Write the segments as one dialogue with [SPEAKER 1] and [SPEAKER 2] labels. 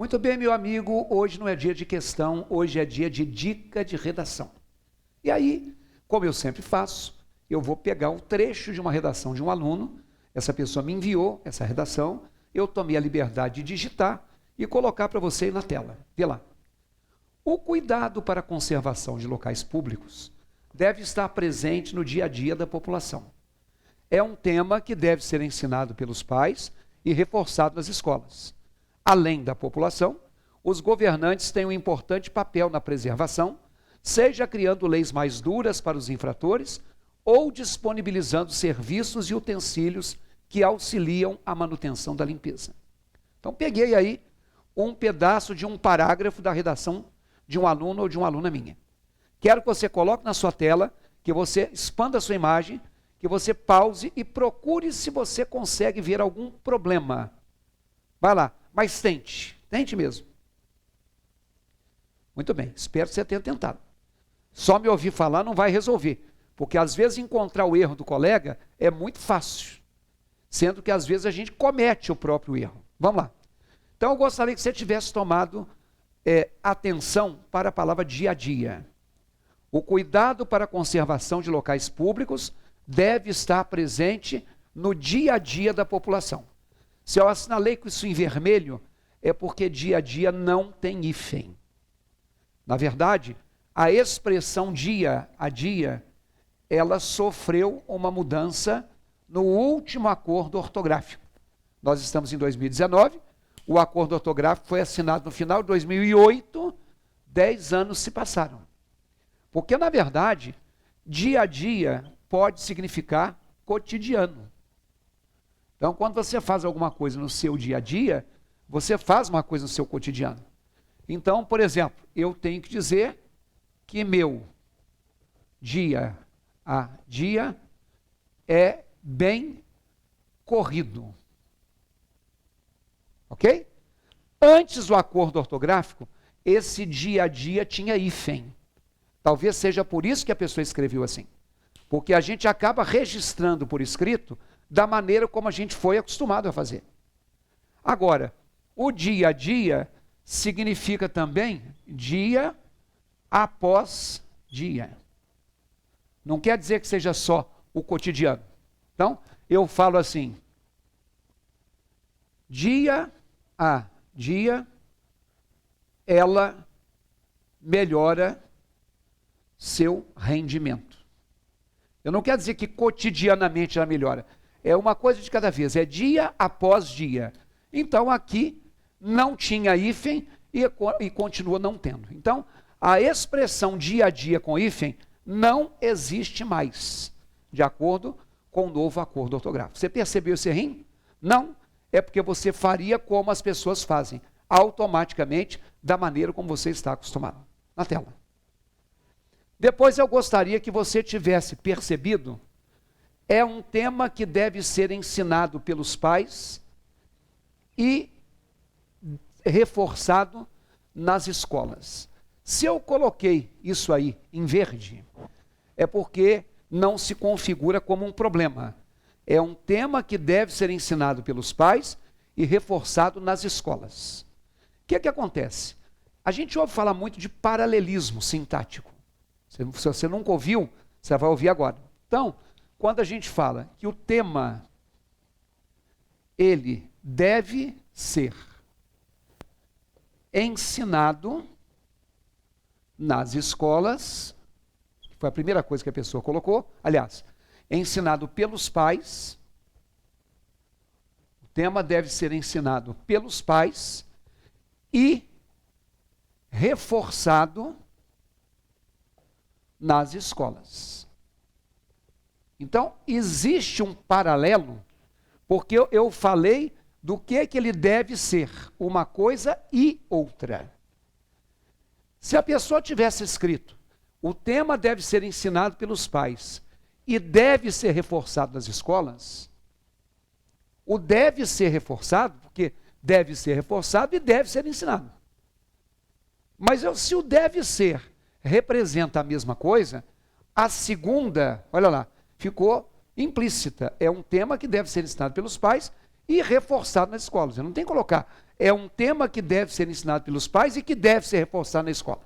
[SPEAKER 1] Muito bem, meu amigo, hoje não é dia de questão, hoje é dia de dica de redação. E aí, como eu sempre faço, eu vou pegar um trecho de uma redação de um aluno, essa pessoa me enviou essa redação, eu tomei a liberdade de digitar e colocar para você aí na tela. Vê lá. O cuidado para a conservação de locais públicos deve estar presente no dia a dia da população. É um tema que deve ser ensinado pelos pais e reforçado nas escolas. Além da população, os governantes têm um importante papel na preservação, seja criando leis mais duras para os infratores ou disponibilizando serviços e utensílios que auxiliam a manutenção da limpeza. Então, peguei aí um pedaço de um parágrafo da redação de um aluno ou de uma aluna minha. Quero que você coloque na sua tela, que você expanda a sua imagem, que você pause e procure se você consegue ver algum problema. Vai lá, mas tente mesmo. Muito bem, espero que você tenha tentado. Só me ouvir falar não vai resolver, porque às vezes encontrar o erro do colega é muito fácil, sendo que às vezes a gente comete o próprio erro. Vamos lá. Então eu gostaria que você tivesse tomado atenção para a palavra dia a dia. O cuidado para a conservação de locais públicos deve estar presente no dia a dia da população. Se eu assinalei com isso em vermelho, é porque dia a dia não tem hífen. Na verdade, a expressão dia a dia, ela sofreu uma mudança no último acordo ortográfico. Nós estamos em 2019, o acordo ortográfico foi assinado no final de 2008, 10 anos se passaram. Porque, na verdade, dia a dia pode significar cotidiano. Então, quando você faz alguma coisa no seu dia a dia, você faz uma coisa no seu cotidiano. Então, por exemplo, eu tenho que dizer que meu dia a dia é bem corrido. Ok? Antes do acordo ortográfico, esse dia a dia tinha hífen. Talvez seja por isso que a pessoa escreveu assim. Porque a gente acaba registrando por escrito da maneira como a gente foi acostumado a fazer. Agora, o dia a dia significa também dia após dia. Não quer dizer que seja só o cotidiano. Então, eu falo assim, dia a dia, ela melhora seu rendimento. Eu não quero dizer que cotidianamente ela melhora. É uma coisa de cada vez, é dia após dia. Então aqui não tinha hífen e continua não tendo. Então a expressão dia a dia com hífen não existe mais, de acordo com o novo acordo ortográfico. Você percebeu esse errinho? Não, é porque você faria como as pessoas fazem, automaticamente, da maneira como você está acostumado. Na tela. Depois eu gostaria que você tivesse percebido, é um tema que deve ser ensinado pelos pais e reforçado nas escolas. Se eu coloquei isso aí em verde, é porque não se configura como um problema. É um tema que deve ser ensinado pelos pais e reforçado nas escolas. O que acontece? A gente ouve falar muito de paralelismo sintático. Se você nunca ouviu, você vai ouvir agora. Então, quando a gente fala que o tema, ele deve ser ensinado nas escolas, que foi a primeira coisa que a pessoa colocou, aliás, ensinado pelos pais, o tema deve ser ensinado pelos pais e reforçado nas escolas. Então, existe um paralelo, porque eu falei do que ele deve ser, uma coisa e outra. Se a pessoa tivesse escrito, o tema deve ser ensinado pelos pais e deve ser reforçado nas escolas, o deve ser reforçado, porque deve ser reforçado e deve ser ensinado. Mas se o deve ser representa a mesma coisa, a segunda, olha lá, ficou implícita. É um tema que deve ser ensinado pelos pais e reforçado nas escolas. Você não tem que colocar. É um tema que deve ser ensinado pelos pais e que deve ser reforçado na escola.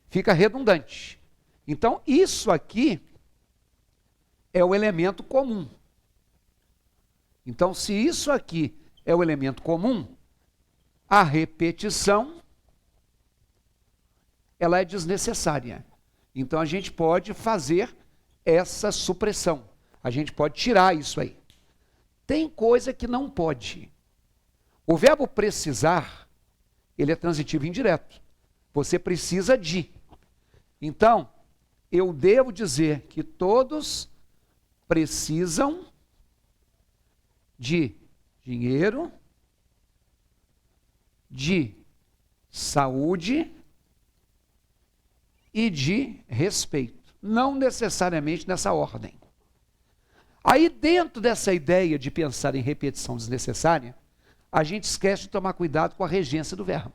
[SPEAKER 1] Fica redundante. Então, isso aqui é o elemento comum. Então, se isso aqui é o elemento comum, a repetição, ela é desnecessária. Então, a gente pode fazer essa supressão. A gente pode tirar isso aí. Tem coisa que não pode. O verbo precisar, ele é transitivo indireto. Você precisa de. Então, eu devo dizer que todos precisam de dinheiro, de saúde e de respeito. Não necessariamente nessa ordem. Aí, dentro dessa ideia de pensar em repetição desnecessária, a gente esquece de tomar cuidado com a regência do verbo.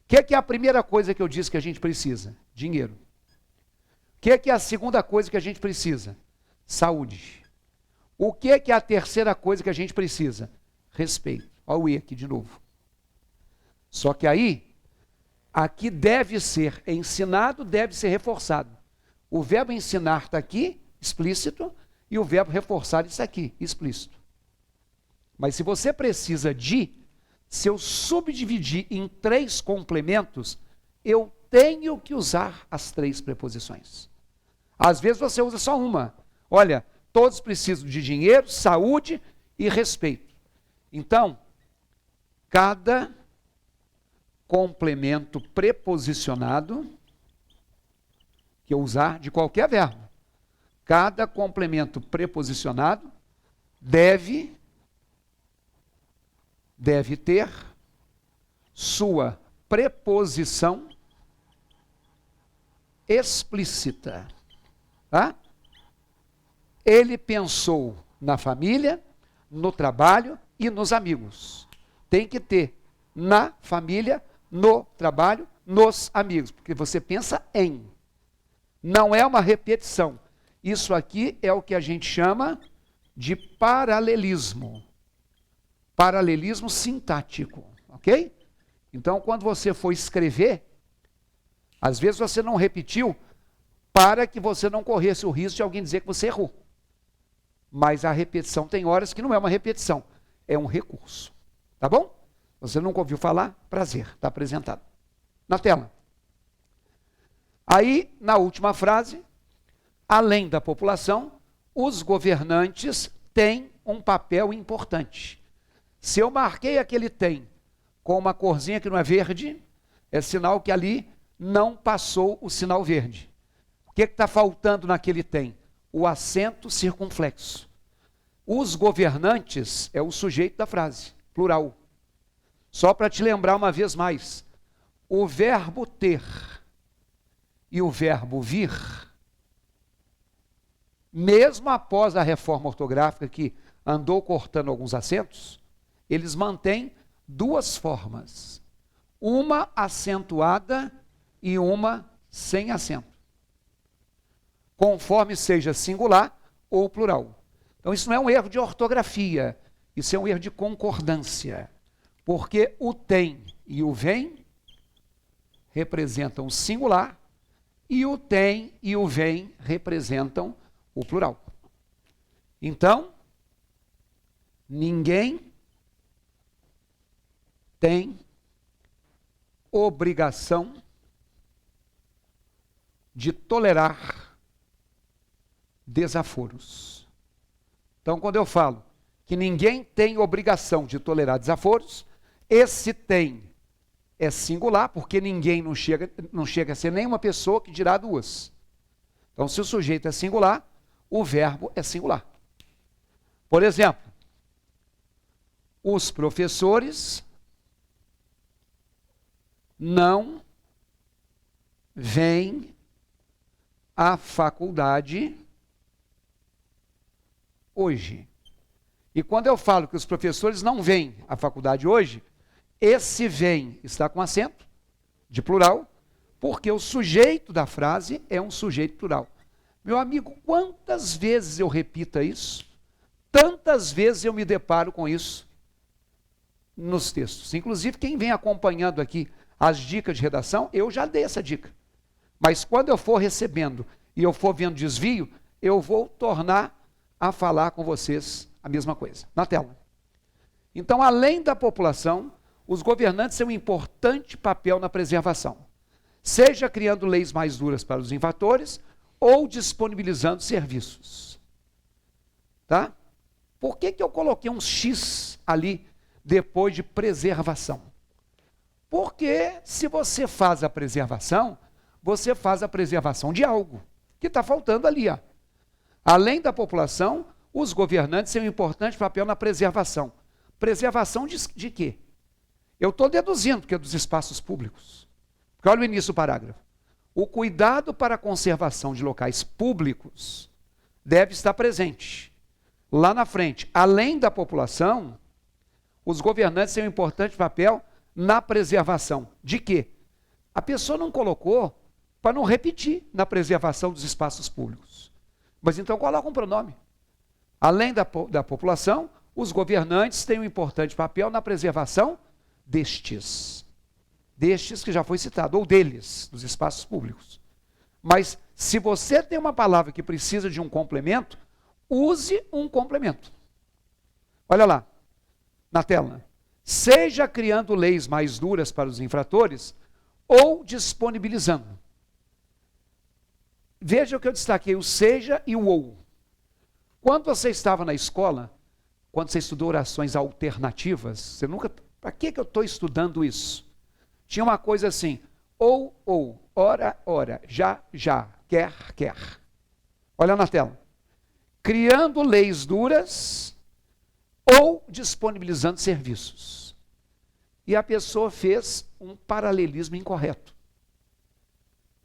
[SPEAKER 1] O que é a primeira coisa que eu disse que a gente precisa? Dinheiro. O que é a segunda coisa que a gente precisa? Saúde. O que é a terceira coisa que a gente precisa? Respeito. Olha o E aqui de novo. Só que aí, aqui deve ser ensinado, deve ser reforçado. O verbo ensinar está aqui, explícito, e o verbo reforçar está aqui, explícito. Mas se você precisa de, se eu subdividir em 3 complementos, eu tenho que usar as 3 preposições. Às vezes você usa só uma. Olha, todos precisam de dinheiro, saúde e respeito. Então, cada complemento preposicionado que eu usar de qualquer verbo, cada complemento preposicionado deve ter sua preposição explícita. Tá? Ele pensou na família, no trabalho e nos amigos. Tem que ter na família, no trabalho, nos amigos, porque você pensa em. Não é uma repetição. Isso aqui é o que a gente chama de paralelismo. Paralelismo sintático, ok? Então, quando você for escrever, às vezes você não repetiu para que você não corresse o risco de alguém dizer que você errou. Mas a repetição tem horas que não é uma repetição, é um recurso. Tá bom? Você nunca ouviu falar? Prazer, está apresentado. Na tela. Aí, na última frase, além da população, os governantes têm um papel importante. Se eu marquei aquele tem com uma corzinha que não é verde, é sinal que ali não passou o sinal verde. O que está faltando naquele tem? O acento circunflexo. Os governantes é o sujeito da frase, plural. Só para te lembrar uma vez mais, o verbo ter e o verbo vir, mesmo após a reforma ortográfica que andou cortando alguns acentos, eles mantêm 2 formas, uma acentuada e uma sem acento, conforme seja singular ou plural. Então isso não é um erro de ortografia, isso é um erro de concordância, porque o tem e o vem representam o singular e o tem e o vem representam o plural. Então, ninguém tem obrigação de tolerar desaforos. Então, quando eu falo que ninguém tem obrigação de tolerar desaforos, esse tem é singular, porque ninguém não chega a ser nenhuma pessoa, que dirá 2. Então, se o sujeito é singular, o verbo é singular. Por exemplo, os professores não vêm à faculdade hoje. E quando eu falo que os professores não vêm à faculdade hoje, esse vem está com acento de plural, porque o sujeito da frase é um sujeito plural. Meu amigo, quantas vezes eu repita isso? tantas vezes eu me deparo com isso nos textos. Inclusive, quem vem acompanhando aqui as dicas de redação, eu já dei essa dica. Mas quando eu for recebendo e eu for vendo desvio, eu vou tornar a falar com vocês a mesma coisa. Na tela. Então, além da população, os governantes têm um importante papel na preservação, seja criando leis mais duras para os infratores ou disponibilizando serviços. Tá? Por que eu coloquei um X ali depois de preservação? Porque se você faz a preservação, você faz a preservação de algo que está faltando ali. Ó. Além da população, os governantes têm um importante papel na preservação. Preservação de quê? Eu estou deduzindo que é dos espaços públicos. Porque olha o início do parágrafo. O cuidado para a conservação de locais públicos deve estar presente. Lá na frente, além da população, os governantes têm um importante papel na preservação. De quê? A pessoa não colocou para não repetir na preservação dos espaços públicos. Mas então coloca um pronome. Além da população, os governantes têm um importante papel na preservação destes que já foi citado, ou deles, dos espaços públicos. Mas se você tem uma palavra que precisa de um complemento, use um complemento. Olha lá, na tela. Seja criando leis mais duras para os infratores, ou disponibilizando. Veja o que eu destaquei, o seja e o ou. Quando você estava na escola, quando você estudou orações alternativas, você nunca... Para que eu estou estudando isso? Tinha uma coisa assim, ou, ora, ora, já, quer. Olha na tela. Criando leis duras ou disponibilizando serviços. E a pessoa fez um paralelismo incorreto.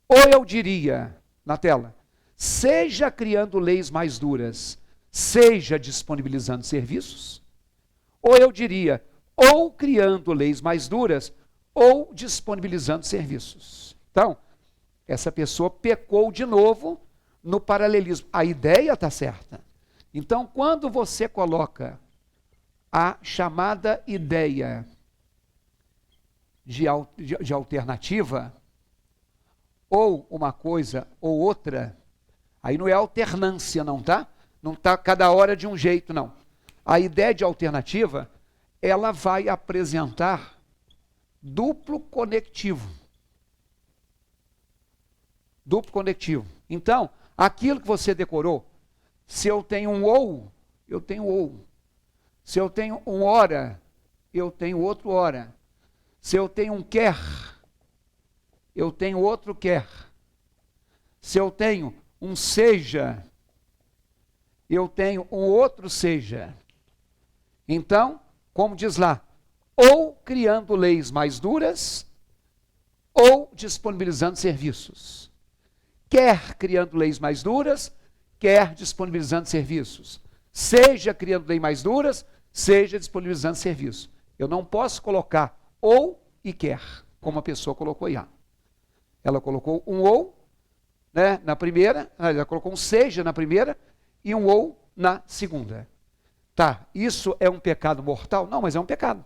[SPEAKER 1] Ou eu diria, na tela, seja criando leis mais duras, seja disponibilizando serviços. Ou eu diria, ou criando leis mais duras, ou disponibilizando serviços. Então, essa pessoa pecou de novo no paralelismo. A ideia está certa. Então, quando você coloca a chamada ideia de alternativa, ou uma coisa ou outra, aí não é alternância não, tá? Não está cada hora de um jeito, não. A ideia de alternativa, ela vai apresentar duplo conectivo. Duplo conectivo. Então, aquilo que você decorou, se eu tenho um ou, eu tenho ou. Se eu tenho um ora, eu tenho outro ora. Se eu tenho um quer, eu tenho outro quer. Se eu tenho um seja, eu tenho um outro seja. Então, como diz lá, ou criando leis mais duras, ou disponibilizando serviços. Quer criando leis mais duras, quer disponibilizando serviços. Seja criando leis mais duras, seja disponibilizando serviços. Eu não posso colocar ou e quer, como a pessoa colocou aí. Ela colocou um ou, né, na primeira, ela colocou um seja na primeira e um ou na segunda. Tá, isso é um pecado mortal? Não, mas é um pecado.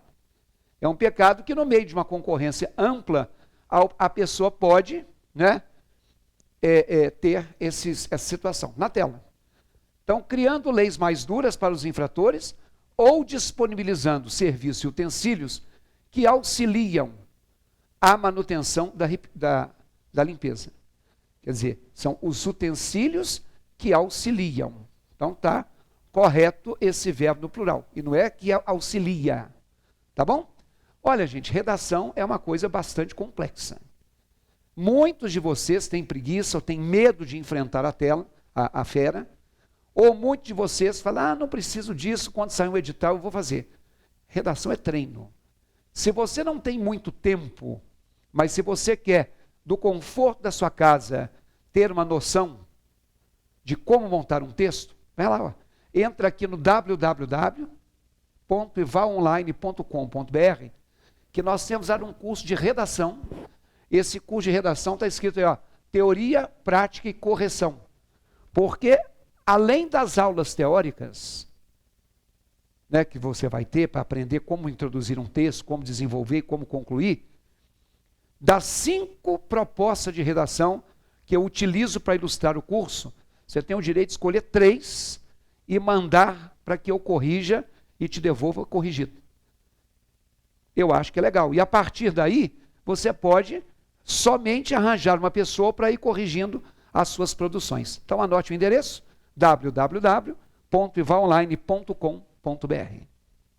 [SPEAKER 1] É um pecado que no meio de uma concorrência ampla, a pessoa pode, né, ter essa situação. Na tela. Então, criando leis mais duras para os infratores ou disponibilizando serviços e utensílios que auxiliam a manutenção da limpeza. Quer dizer, são os utensílios que auxiliam. Então, está correto esse verbo no plural. E não é que auxilia. Tá bom? Olha, gente, redação é uma coisa bastante complexa. Muitos de vocês têm preguiça ou têm medo de enfrentar a tela, a fera, ou muitos de vocês falam, não preciso disso, quando sair um edital eu vou fazer. Redação é treino. Se você não tem muito tempo, mas se você quer, do conforto da sua casa, ter uma noção de como montar um texto, vai lá, ó, entra aqui no www.evalonline.com.br, que nós temos um curso de redação. Esse curso de redação está escrito aí, ó, teoria, prática e correção. Porque, além das aulas teóricas, né, que você vai ter para aprender como introduzir um texto, como desenvolver e como concluir, das 5 propostas de redação que eu utilizo para ilustrar o curso, você tem o direito de escolher 3 e mandar para que eu corrija e te devolva corrigido. Eu acho que é legal. E a partir daí, você pode somente arranjar uma pessoa para ir corrigindo as suas produções. Então anote o endereço, www.ivalonline.com.br.